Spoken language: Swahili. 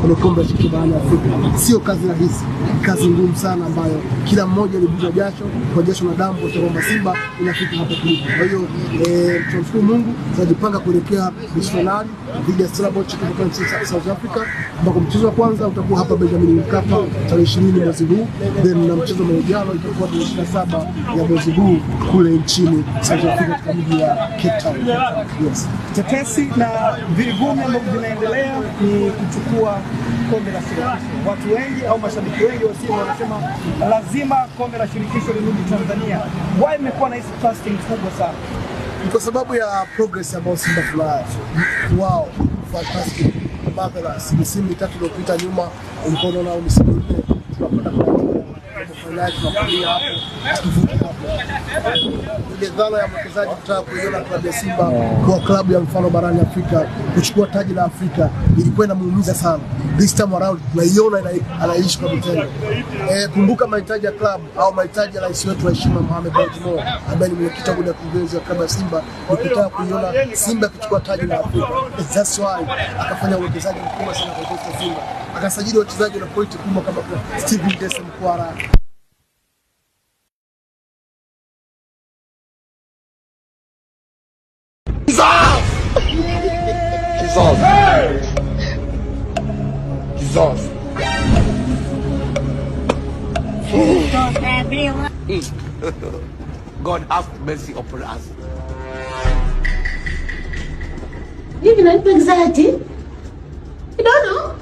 kwenye kombe la shirikisho barani Afrika. Sio kazi rahisi, kazi ngumu sana ambayo kila mmoja alivuja jasho kwa jasho na damu kwa kwamba Simba inafika hapo tulipo. Kwa hiyo tunamshukuru Mungu, tunajipanga kuelekea nusu finali dhidi ya Stellenbosch kutoka South Africa, ambako mchezo wa kwanza utakuwa hapa Benjamin Mkapa tarehe 20 mwezi huu, then na mchezo mwingine itakuwa tarehe 27 ya mwezi huu kule nchini South Africa katika mji wa Cape Town. Yes. Tetesi na virigumi ambavyo vinaendelea ni kuchukua kombe la shirikisho. Watu wengi au mashabiki wengi wa Simba wanasema lazima kombe la shirikisho lirudi Tanzania. Why imekuwa na hizo casting kubwa sana? Kwa sababu ya progress ambayo Simba tunayo. Wow, fantastic. Marvelous. Misimu mitatu iliyopita nyuma ulikuwa unaona misimu minne tunakwenda kwa finali tunakulia hapo tuvuke hapo. Ile dhana ya mwekezaji kutaka kuiona klabu ya Simba kwa klabu ya mfano barani Afrika kuchukua taji la Afrika ilikuwa inamuumiza sana. This time around tunaiona anaishi kwa vitendo. Kumbuka mahitaji ya klabu au mahitaji ya rais wetu wa heshima Mohamed Badjimo ambaye ni mwenyekiti wa kuongeza wa klabu ya Simba ni kutaka kuiona Simba ikichukua taji la Afrika. That's why akafanya uwekezaji mkubwa sana kwa Simba. Akasajili wachezaji na point kubwa kama Steven Dese Mkwara. God have mercy upon us. You can anxiety. You don't know.